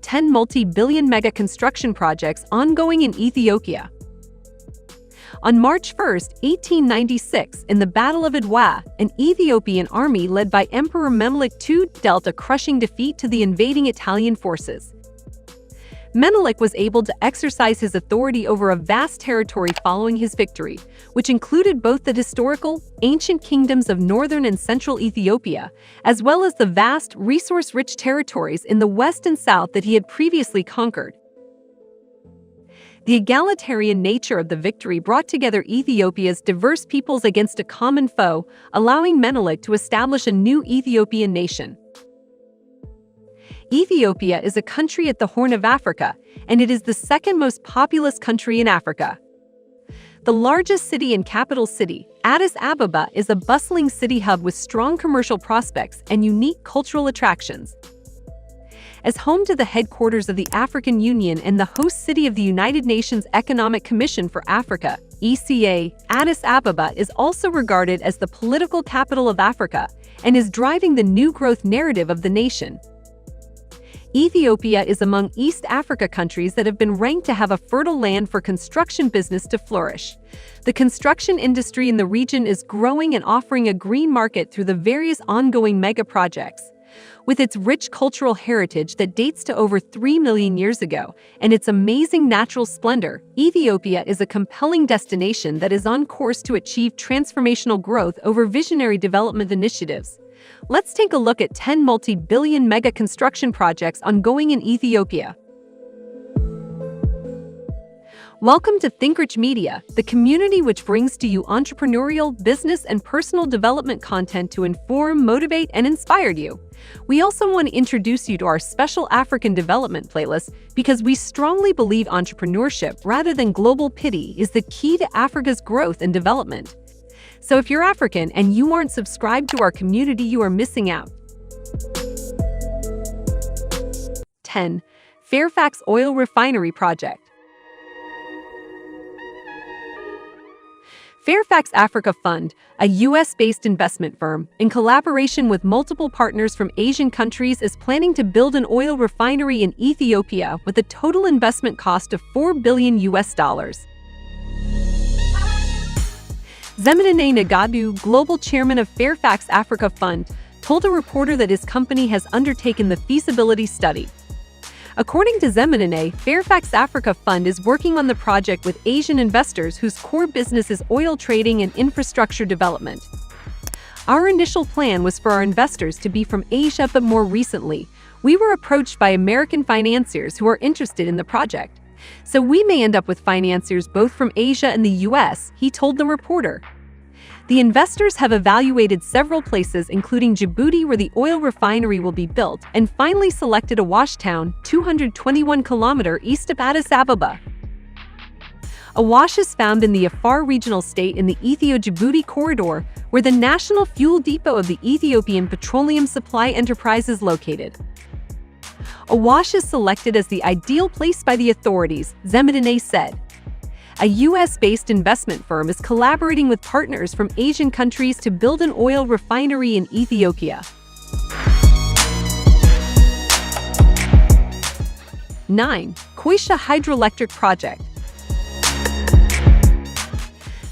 10 multi-billion mega construction projects ongoing in Ethiopia. On March 1, 1896, in the Battle of Adwa, an Ethiopian army led by Emperor Menelik II dealt a crushing defeat to the invading Italian forces. Menelik was able to exercise his authority over a vast territory following his victory, which included both the historical, ancient kingdoms of northern and central Ethiopia, as well as the vast, resource-rich territories in the west and south that he had previously conquered. The egalitarian nature of the victory brought together Ethiopia's diverse peoples against a common foe, allowing Menelik to establish a new Ethiopian nation. Ethiopia is a country at the Horn of Africa, and it is the second most populous country in Africa. The largest city and capital city, Addis Ababa, is a bustling city hub with strong commercial prospects and unique cultural attractions. As home to the headquarters of the African Union and the host city of the United Nations Economic Commission for Africa, ECA, Addis Ababa is also regarded as the political capital of Africa and is driving the new growth narrative of the nation. Ethiopia is among East Africa countries that have been ranked to have a fertile land for construction business to flourish. The construction industry in the region is growing and offering a green market through the various ongoing mega projects. With its rich cultural heritage that dates to over 3 million years ago and its amazing natural splendor, Ethiopia is a compelling destination that is on course to achieve transformational growth over visionary development initiatives. Let's take a look at 10 multi-billion mega construction projects ongoing in Ethiopia. Welcome to ThinkRich Media, the community which brings to you entrepreneurial, business, and personal development content to inform, motivate, and inspire you. We also want to introduce you to our special African development playlist because we strongly believe entrepreneurship rather than global pity is the key to Africa's growth and development. So if you're African and you aren't subscribed to our community, you are missing out. 10. Fairfax Oil Refinery Project. Fairfax Africa Fund, a US-based investment firm, in collaboration with multiple partners from Asian countries, is planning to build an oil refinery in Ethiopia with a total investment cost of $4 billion. Zemenene Nagadu, global chairman of Fairfax Africa Fund, told a reporter that his company has undertaken the feasibility study. According to Zemenene, Fairfax Africa Fund is working on the project with Asian investors whose core business is oil trading and infrastructure development. Our initial plan was for our investors to be from Asia, but more recently, we were approached by American financiers who are interested in the project. So we may end up with financiers both from Asia and the US, he told the reporter. The investors have evaluated several places, including Djibouti, where the oil refinery will be built, and finally selected Awash town, 221 km east of Addis Ababa. Awash is found in the Afar regional state in the Ethiopia-Djibouti corridor, where the national fuel depot of the Ethiopian Petroleum Supply Enterprise is located. Awash is selected as the ideal place by the authorities, Zemenene said. A US-based investment firm is collaborating with partners from Asian countries to build an oil refinery in Ethiopia. 9. Quisha Hydroelectric Project.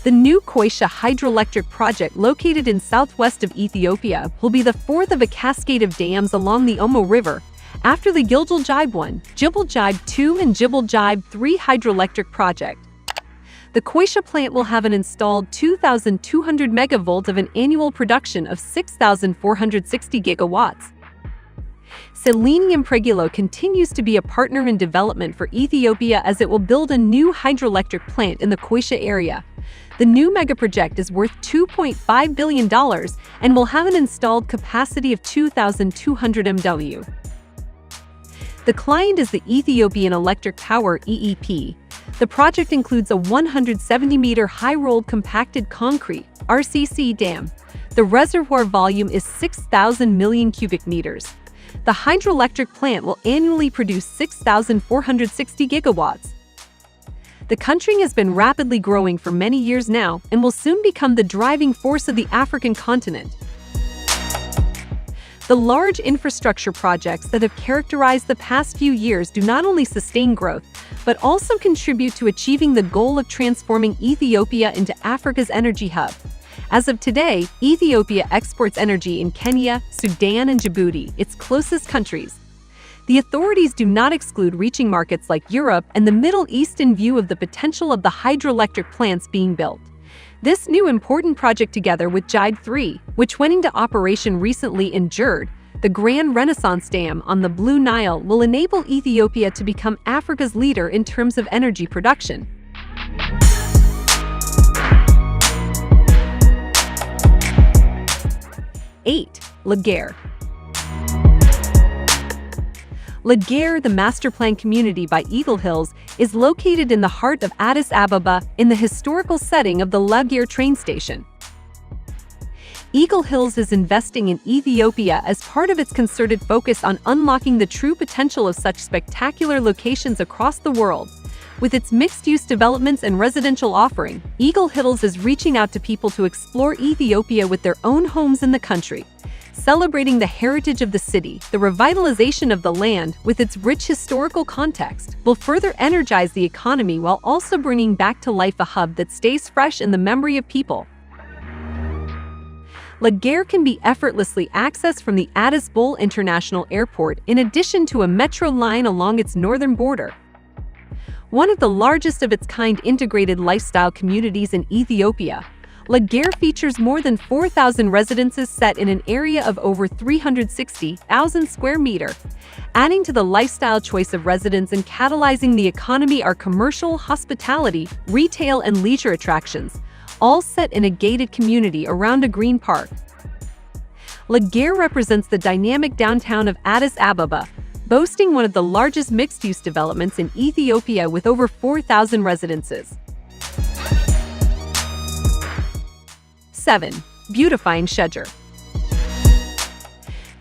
The new Quisha Hydroelectric project, located in southwest of Ethiopia, will be the fourth of a cascade of dams along the Omo River, after the Gilgil Gibe 1, Gilgil Gibe 2, and Gilgil Gibe 3 hydroelectric project. The Quisha plant will have an installed 2,200 megavolt of an annual production of 6,460 gigawatts. Selenium Pregilo continues to be a partner in development for Ethiopia as it will build a new hydroelectric plant in the Quisha area. The new megaproject is worth $2.5 billion and will have an installed capacity of 2,200 MW. The client is the Ethiopian Electric Power (EEP). The project includes a 170-meter high-rolled compacted concrete (RCC) dam. The reservoir volume is 6,000 million cubic meters. The hydroelectric plant will annually produce 6,460 gigawatts. The country has been rapidly growing for many years now and will soon become the driving force of the African continent. The large infrastructure projects that have characterized the past few years do not only sustain growth, but also contribute to achieving the goal of transforming Ethiopia into Africa's energy hub. As of today, Ethiopia exports energy in Kenya, Sudan, and Djibouti, its closest countries. The authorities do not exclude reaching markets like Europe and the Middle East in view of the potential of the hydroelectric plants being built. This new important project, together with Djibouti, which went into operation recently in Djibouti, the Grand Renaissance Dam on the Blue Nile, will enable Ethiopia to become Africa's leader in terms of energy production. 8. Legare. Legare, the master-planned community by Eagle Hills, is located in the heart of Addis Ababa in the historical setting of the Legare train station. Eagle Hills is investing in Ethiopia as part of its concerted focus on unlocking the true potential of such spectacular locations across the world. With its mixed-use developments and residential offering, Eagle Hills is reaching out to people to explore Ethiopia with their own homes in the country. Celebrating the heritage of the city, the revitalization of the land, with its rich historical context, will further energize the economy while also bringing back to life a hub that stays fresh in the memory of people. Legare can be effortlessly accessed from the Addis Ababa International Airport in addition to a metro line along its northern border. One of the largest of its kind integrated lifestyle communities in Ethiopia, Legare features more than 4,000 residences set in an area of over 360,000 square meters. Adding to the lifestyle choice of residents and catalyzing the economy are commercial, hospitality, retail, and leisure attractions, all set in a gated community around a green park. Legare represents the dynamic downtown of Addis Ababa, boasting one of the largest mixed-use developments in Ethiopia with over 4,000 residences. 7. Beautifying Shedger.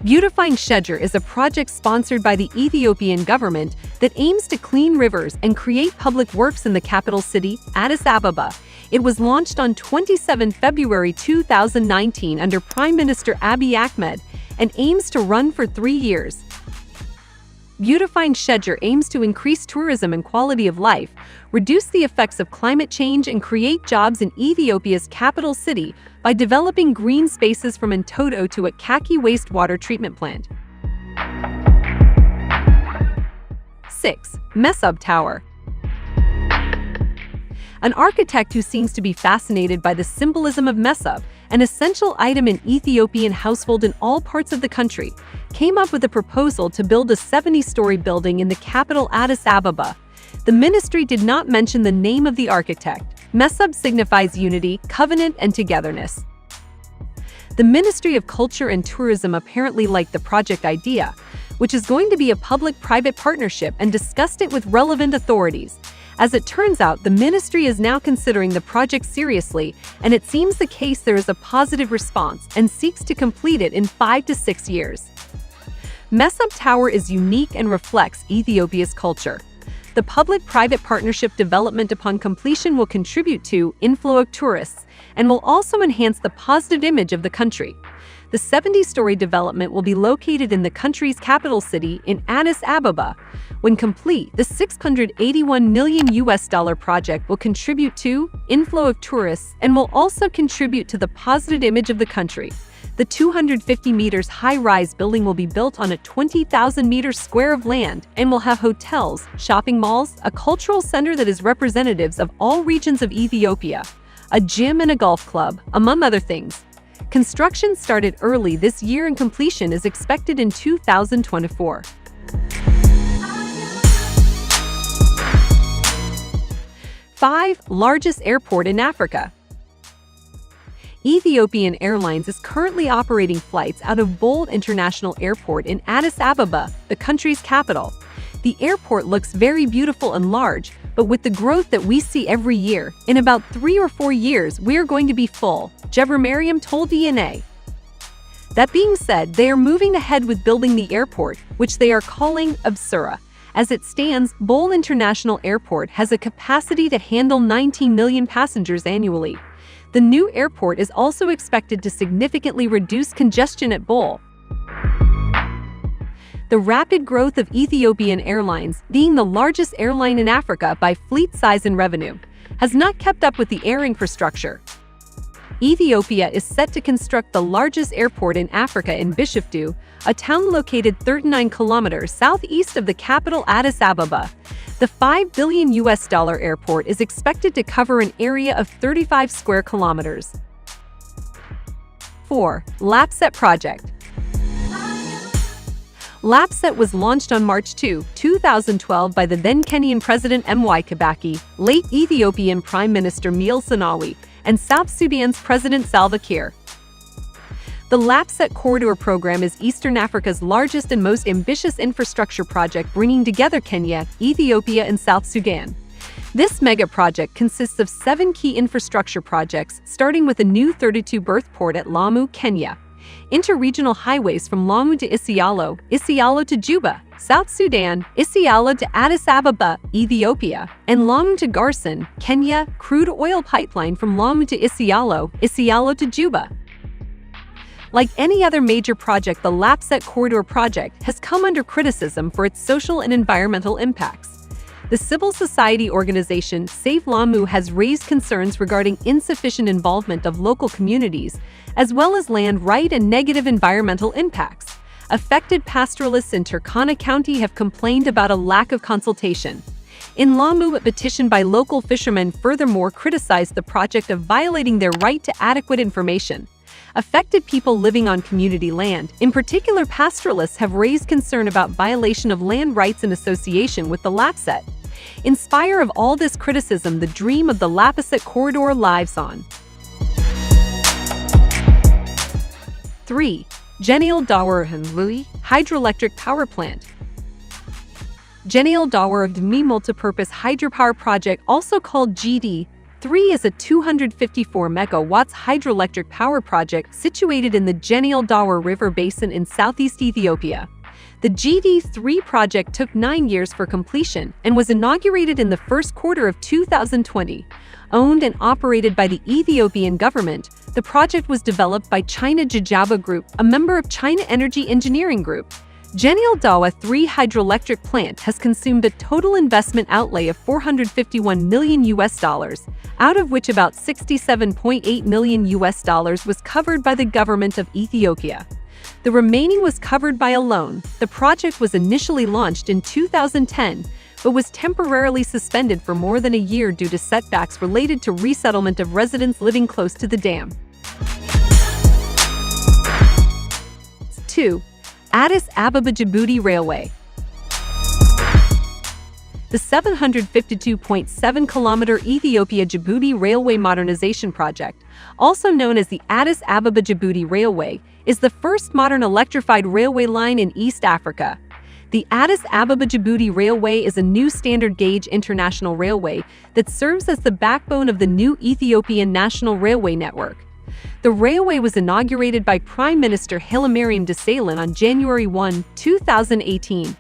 Beautifying Shedger is a project sponsored by the Ethiopian government that aims to clean rivers and create public works in the capital city, Addis Ababa. It was launched on 27 February 2019 under Prime Minister Abiy Ahmed and aims to run for 3 years. Beautifying Shedger aims to increase tourism and quality of life, reduce the effects of climate change, and create jobs in Ethiopia's capital city by developing green spaces from Entoto to a Kaki wastewater treatment plant. 6. Messup Tower. An architect who seems to be fascinated by the symbolism of Messup, an essential item in Ethiopian household in all parts of the country, came up with a proposal to build a 70-story building in the capital Addis Ababa. The ministry did not mention the name of the architect. Messup signifies unity, covenant, and togetherness. The Ministry of Culture and Tourism apparently liked the project idea, which is going to be a public-private partnership, and discussed it with relevant authorities. As it turns out, the ministry is now considering the project seriously, and it seems the case there is a positive response and seeks to complete it in 5 to 6 years. Messup Tower is unique and reflects Ethiopia's culture. The public-private partnership development upon completion will contribute to inflow of tourists and will also enhance the positive image of the country. The 70-story development will be located in the country's capital city in Addis Ababa. When complete, the $681 million project will contribute to inflow of tourists and will also contribute to the positive image of the country. The 250 meters high-rise building will be built on a 20,000 meters square of land and will have hotels, shopping malls, a cultural center that is representatives of all regions of Ethiopia, a gym, and a golf club, among other things. Construction started early this year and completion is expected in 2024. 5. Largest airport in Africa. Ethiopian Airlines is currently operating flights out of Bold International Airport in Addis Ababa, the country's capital. The airport looks very beautiful and large, but with the growth that we see every year, in about 3 or 4 years we are going to be full, Jebra Mariam told DNA. That being said, they are moving ahead with building the airport, which they are calling Absura. As it stands, Bold International Airport has a capacity to handle 19 million passengers annually. The new airport is also expected to significantly reduce congestion at Bold. The rapid growth of Ethiopian Airlines, being the largest airline in Africa by fleet size and revenue, has not kept up with the air infrastructure. Ethiopia is set to construct the largest airport in Africa in Bishoftu, a town located 39 kilometers southeast of the capital Addis Ababa. The $5 billion airport is expected to cover an area of 35 square kilometers. 4. Lapis Project. Lapis was launched on March 2, 2012 by the then Kenyan President M.Y. Kibaki, late Ethiopian Prime Minister Meles Zenawi, and South Sudan's President Salva Kiir. The Lapis Corridor program is Eastern Africa's largest and most ambitious infrastructure project, bringing together Kenya, Ethiopia, and South Sudan. This mega project consists of 7 key infrastructure projects, starting with a new 32-berth port at Lamu, Kenya, interregional highways from Lamu to Isiolo, Isiolo to Juba, South Sudan, Isiolo to Addis Ababa, Ethiopia, and Lamu to Garsen, Kenya, crude oil pipeline from Lamu to Isiolo, Isiolo to Juba. Like any other major project, the Lapis Corridor project has come under criticism for its social and environmental impacts. The civil society organization Save Lamu has raised concerns regarding insufficient involvement of local communities, as well as land right and negative environmental impacts. Affected pastoralists in Turkana County have complained about a lack of consultation. In Lamu, a petition by local fishermen furthermore criticized the project of violating their right to adequate information. Affected people living on community land, in particular pastoralists, have raised concern about violation of land rights in association with the Lapis. In spite of all this criticism, the dream of the Lapis Corridor lives on. 3. Djibouti Hydroelectric Power Plant. Djibouti Multipurpose Hydropower Project, also called GD3, is a 254 megawatts hydroelectric power project situated in the Djibouti River Basin in southeast Ethiopia. The GD3 project took 9 years for completion and was inaugurated in the first quarter of 2020. Owned and operated by the Ethiopian government, the project was developed by China Jijaba Group, a member of China Energy Engineering Group. Djibouti 3 hydroelectric plant has consumed a total investment outlay of $451 million, out of which about $67.8 million was covered by the government of Ethiopia. The remaining was covered by a loan. The project was initially launched in 2010, but was temporarily suspended for more than a year due to setbacks related to resettlement of residents living close to the dam. 2. Addis Ababa-Djibouti Railway. The 752.7-kilometer Ethiopia-Djibouti Railway Modernization Project, also known as the Addis Ababa-Djibouti Railway, is the first modern electrified railway line in East Africa. The Addis Ababa-Djibouti Railway is a new standard-gauge international railway that serves as the backbone of the new Ethiopian National Railway Network. The railway was inaugurated by Prime Minister Hailemariam Desalegn on January 1, 2018.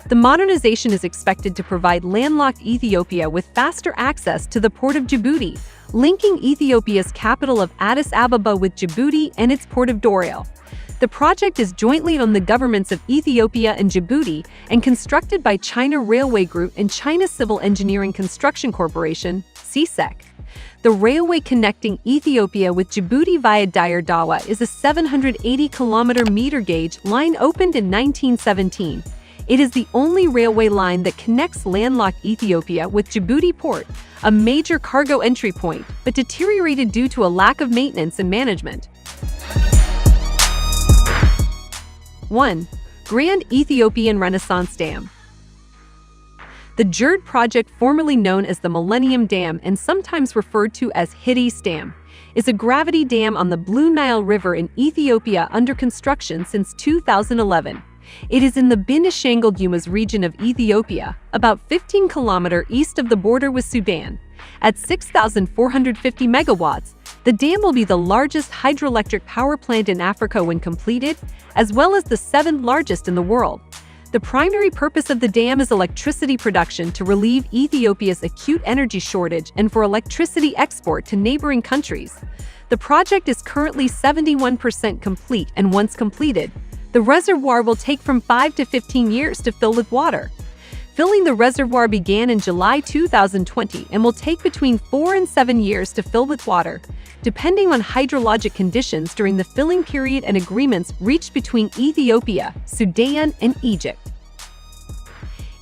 The modernization is expected to provide landlocked Ethiopia with faster access to the port of Djibouti, linking Ethiopia's capital of Addis Ababa with Djibouti and its port of Dorail. The project is jointly owned by the governments of Ethiopia and Djibouti and constructed by China Railway Group and China Civil Engineering Construction Corporation, CSEC. The railway connecting Ethiopia with Djibouti via DireTube is a 780-kilometer meter gauge line opened in 1917. It is the only railway line that connects landlocked Ethiopia with Djibouti port, a major cargo entry point, but deteriorated due to a lack of maintenance and management. 1. Grand Ethiopian Renaissance Dam. The GERD project, formerly known as the Millennium Dam and sometimes referred to as Hidis Dam, is a gravity dam on the Blue Nile River in Ethiopia under construction since 2011. It is in the Benishangul-Gumuz region of Ethiopia, about 15 kilometers east of the border with Sudan. At 6,450 megawatts, the dam will be the largest hydroelectric power plant in Africa when completed, as well as the 7th largest in the world. The primary purpose of the dam is electricity production to relieve Ethiopia's acute energy shortage and for electricity export to neighboring countries. The project is currently 71% complete, and once completed, The reservoir will take from 5 to 15 years to fill with water. Filling the reservoir began in July 2020 and will take between 4 and 7 years to fill with water, depending on hydrologic conditions during the filling period and agreements reached between Ethiopia, Sudan, and Egypt.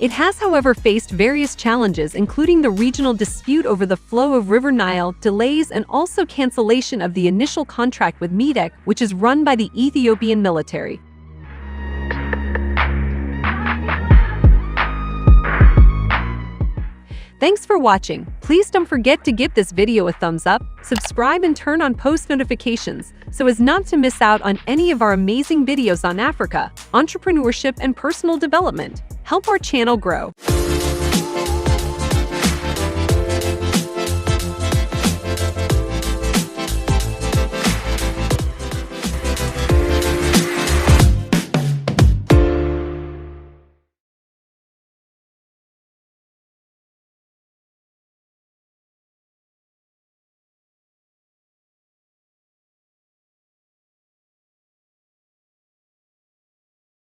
It has, however, faced various challenges, including the regional dispute over the flow of River Nile, delays, and also cancellation of the initial contract with MEDEC, which is run by the Ethiopian military. Thanks for watching. Please don't forget to give this video a thumbs up, subscribe, and turn on post notifications so as not to miss out on any of our amazing videos on Africa, entrepreneurship, and personal development. Help our channel grow.